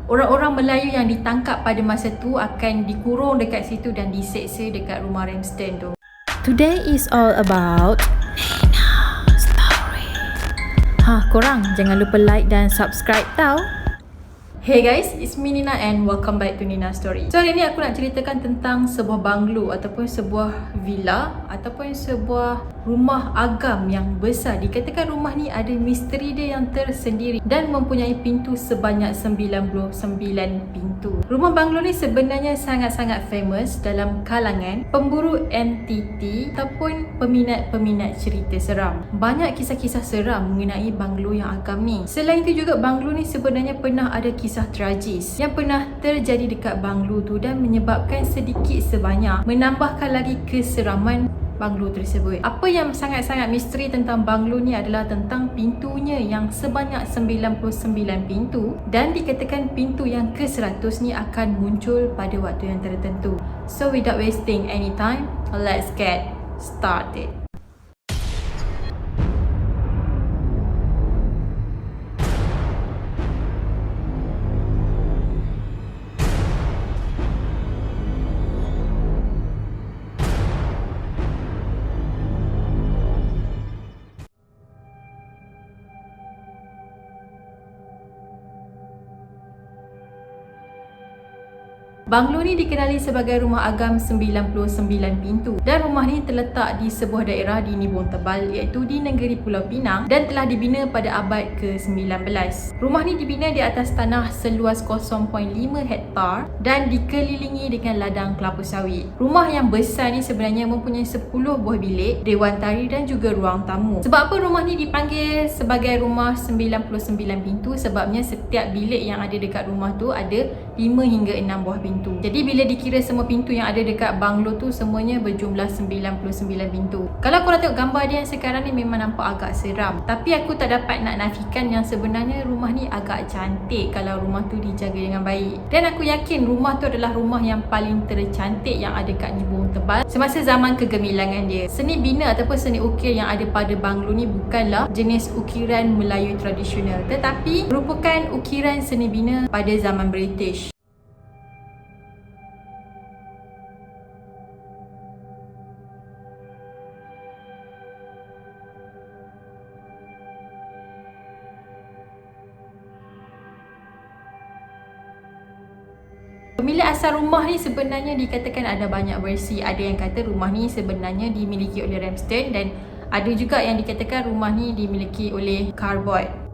orang-orang Melayu yang ditangkap pada masa tu akan dikurung dekat situ dan diseksa dekat rumah Ramsden tu. Today is all about Nina Story. Korang jangan lupa like dan subscribe tau. Hey guys, it's me Nina and welcome back to Nina Story. So hari ni aku nak ceritakan tentang sebuah banglo ataupun sebuah villa ataupun sebuah rumah agam yang besar. Dikatakan rumah ni ada misteri dia yang tersendiri dan mempunyai pintu sebanyak 99 pintu. Rumah banglo ni sebenarnya sangat-sangat famous dalam kalangan pemburu entiti ataupun peminat-peminat cerita seram. Banyak kisah-kisah seram mengenai banglo yang agam ni. Selain itu juga banglo ni sebenarnya pernah ada kisah tragis yang pernah terjadi dekat banglo tu dan menyebabkan sedikit sebanyak menambahkan lagi keseraman banglo tersebut. Apa yang sangat-sangat misteri tentang banglo ni adalah tentang pintunya yang sebanyak 99 pintu dan dikatakan pintu yang ke-100 ni akan muncul pada waktu yang tertentu. So without wasting any time, let's get started. Banglo ni dikenali sebagai rumah agam 99 pintu dan rumah ni terletak di sebuah daerah di Nibong Tebal iaitu di negeri Pulau Pinang dan telah dibina pada abad ke-19. Rumah ni dibina di atas tanah seluas 0.5 hektar dan dikelilingi dengan ladang kelapa sawit. Rumah yang besar ni sebenarnya mempunyai 10 buah bilik, dewan tari dan juga ruang tamu. Sebab apa rumah ni dipanggil sebagai rumah 99 pintu? Sebabnya setiap bilik yang ada dekat rumah tu ada 5 hingga 6 buah pintu. Jadi bila dikira semua pintu yang ada dekat banglo tu semuanya berjumlah 99 pintu. Kalau korang tengok gambar dia yang sekarang ni memang nampak agak seram. Tapi aku tak dapat nak nafikan yang sebenarnya rumah ni agak cantik kalau rumah tu dijaga dengan baik. Dan aku yakin rumah tu adalah rumah yang paling tercantik yang ada kat Nibong Tebal semasa zaman kegemilangan dia. Seni bina ataupun seni ukir yang ada pada banglo ni bukanlah jenis ukiran Melayu tradisional tetapi merupakan ukiran seni bina pada zaman British. Pemilik asal rumah ni sebenarnya dikatakan ada banyak versi. Ada yang kata rumah ni sebenarnya dimiliki oleh Ramsden dan ada juga yang dikatakan rumah ni dimiliki oleh Carbot.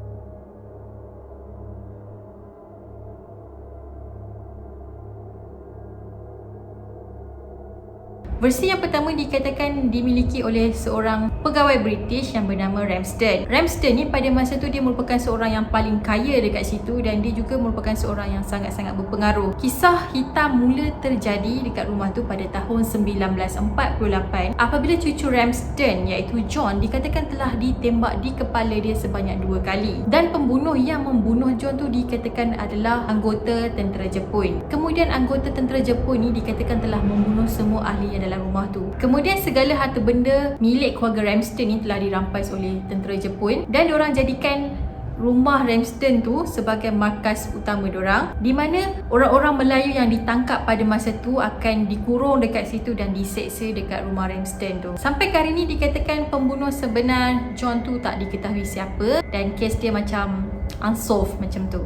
Versi yang pertama dikatakan dimiliki oleh seorang pegawai British yang bernama Ramsden. Ramsden ni pada masa tu dia merupakan seorang yang paling kaya dekat situ dan dia juga merupakan seorang yang sangat-sangat berpengaruh. Kisah hitam mula terjadi dekat rumah tu pada tahun 1948 apabila cucu Ramsden iaitu John dikatakan telah ditembak di kepala dia sebanyak 2 kali. Dan pembunuh yang membunuh John tu dikatakan adalah anggota tentera Jepun. Kemudian anggota tentera Jepun ni dikatakan telah membunuh semua ahli yang dalam rumah tu. Kemudian segala harta benda milik keluarga Ramsden ni telah dirampas oleh tentera Jepun dan diorang jadikan rumah Ramsden tu sebagai markas utama diorang di mana orang-orang Melayu yang ditangkap pada masa tu akan dikurung dekat situ dan diseksa dekat rumah Ramsden tu. Sampai ke hari ni dikatakan pembunuh sebenar John tu tak diketahui siapa dan kes dia macam unsolved macam tu.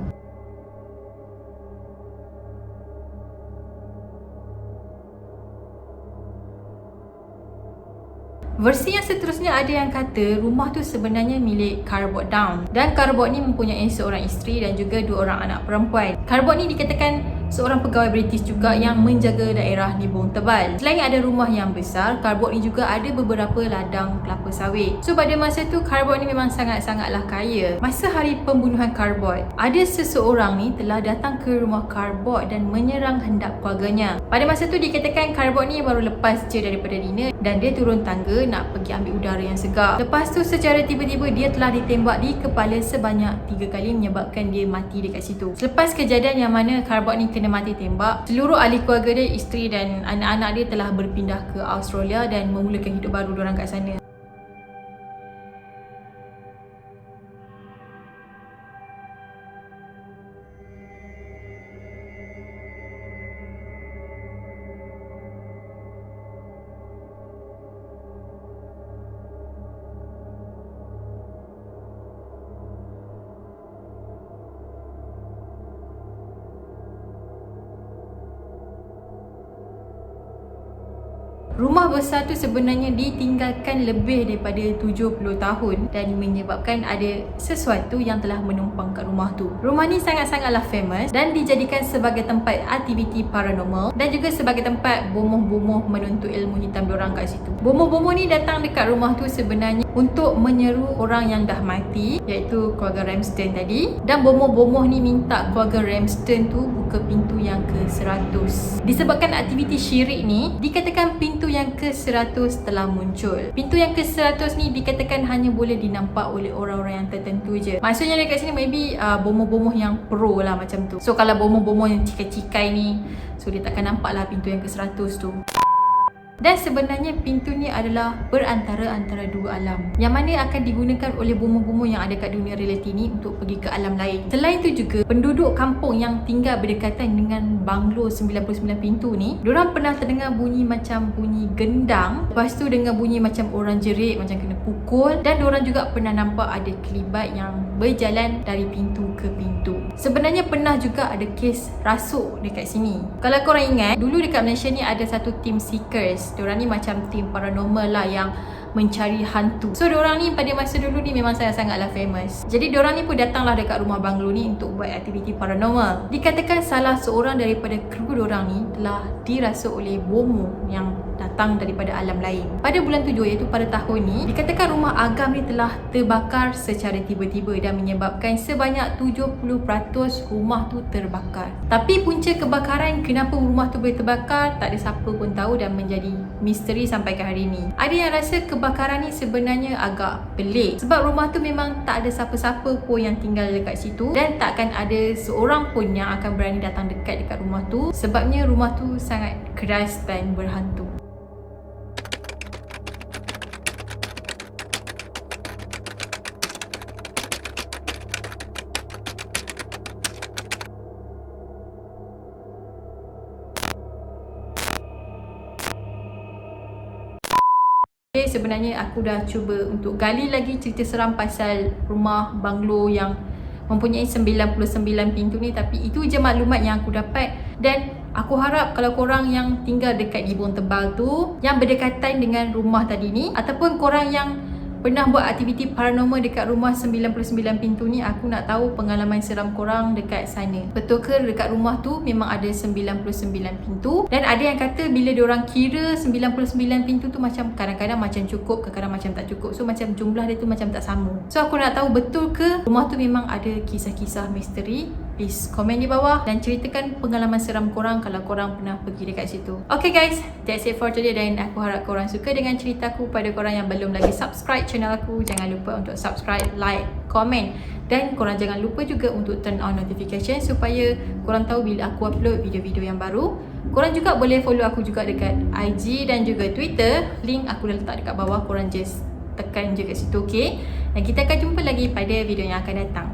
Versi yang seterusnya ada yang kata rumah tu sebenarnya milik Carbot Down dan Carbot ni mempunyai seorang isteri dan juga 2 orang anak perempuan. Carbot ni dikatakan seorang pegawai British juga yang menjaga daerah Nibong Tebal. Selain ada rumah yang besar, Carbot ni juga ada beberapa ladang kelapa sawit. So pada masa tu Carbot ni memang sangat-sangatlah kaya. Masa hari pembunuhan Carbot, ada seseorang ni telah datang ke rumah Carbot dan menyerang hendak keluarganya. Pada masa tu dikatakan Carbot ni baru lepas je daripada dinner dan dia turun tangga nak pergi ambil udara yang segar. Lepas tu secara tiba-tiba dia telah ditembak di kepala sebanyak 3 kali menyebabkan dia mati dekat situ. Selepas kejadian yang mana Carbot ni kena mati tembak, seluruh ahli keluarga dia, isteri dan anak-anak dia telah berpindah ke Australia dan memulakan hidup baru diorang kat sana. Rumah besar tu sebenarnya ditinggalkan lebih daripada 70 tahun dan menyebabkan ada sesuatu yang telah menumpang kat rumah tu. Rumah ni sangat-sangatlah famous dan dijadikan sebagai tempat aktiviti paranormal dan juga sebagai tempat bomoh-bomoh menuntut ilmu hitam diorang kat situ. Bomoh-bomoh ni datang dekat rumah tu sebenarnya untuk menyeru orang yang dah mati, iaitu keluarga Ramsden tadi, dan bomoh-bomoh ni minta keluarga Ramsden tu buka pintu yang ke-100. Disebabkan aktiviti syirik ni, dikatakan pintu yang ke-100 telah muncul. Pintu yang ke-100 ni dikatakan hanya boleh dinampak oleh orang-orang yang tertentu je. Maksudnya dekat sini maybe bomoh-bomoh yang pro lah macam tu. So kalau bomoh-bomoh yang cikai-cikai ni, so dia takkan nampak lah pintu yang ke-100 tu. Dan sebenarnya pintu ni adalah perantara antara dua alam yang mana akan digunakan oleh bomoh-bomoh yang ada kat dunia realiti ni untuk pergi ke alam lain. Selain tu juga, penduduk kampung yang tinggal berdekatan dengan banglo 99 pintu ni, diorang pernah terdengar bunyi macam bunyi gendang, lepas tu dengar bunyi macam orang jerit, macam kena pukul, dan diorang juga pernah nampak ada kelibat yang berjalan dari pintu ke pintu. Sebenarnya pernah juga ada kes rasuk dekat sini. Kalau korang ingat, dulu dekat Malaysia ni ada satu team Seekers. Diorang ni macam team paranormal lah yang mencari hantu. So diorang ni pada masa dulu ni memang sangat-sangatlah famous. Jadi diorang ni pun datanglah dekat rumah banglo ni untuk buat aktiviti paranormal. Dikatakan salah seorang daripada kru diorang ni telah dirasuk oleh bomoh yang datang daripada alam lain. Pada bulan 7 iaitu pada tahun ni, dikatakan rumah agam ni telah terbakar secara tiba-tiba dan menyebabkan sebanyak 70% rumah tu terbakar. Tapi punca kebakaran, kenapa rumah tu boleh terbakar, tak ada siapa pun tahu dan menjadi misteri sampai ke hari ni. Ada yang rasa kebakaran ni sebenarnya agak pelik sebab rumah tu memang tak ada siapa-siapa pun yang tinggal dekat situ dan takkan ada seorang pun yang akan berani datang dekat rumah tu sebabnya rumah tu sangat keras dan berhantu. Sebenarnya aku dah cuba untuk gali lagi cerita seram pasal rumah banglo yang mempunyai 99 pintu ni, tapi itu je maklumat yang aku dapat. Dan aku harap kalau korang yang tinggal dekat di Buong Tebal tu, yang berdekatan dengan rumah tadi ni, ataupun korang yang pernah buat aktiviti paranormal dekat rumah 99 pintu ni, aku nak tahu pengalaman seram korang dekat sana. Betul ke dekat rumah tu memang ada 99 pintu? Dan ada yang kata bila diorang kira 99 pintu tu macam kadang-kadang macam cukup, kadang-kadang macam tak cukup. So macam jumlah dia tu macam tak sama. So aku nak tahu betul ke rumah tu memang ada kisah-kisah misteri? Please komen di bawah dan ceritakan pengalaman seram korang kalau korang pernah pergi dekat situ. Okay guys, that's it for today dan aku harap korang suka dengan ceritaku. Pada korang yang belum lagi subscribe channel aku, jangan lupa untuk subscribe, like, komen dan korang jangan lupa juga untuk turn on notification supaya korang tahu bila aku upload video-video yang baru. Korang juga boleh follow aku juga dekat IG dan juga Twitter. Link aku dah letak dekat bawah, korang just tekan je kat situ, okay? Dan kita akan jumpa lagi pada video yang akan datang.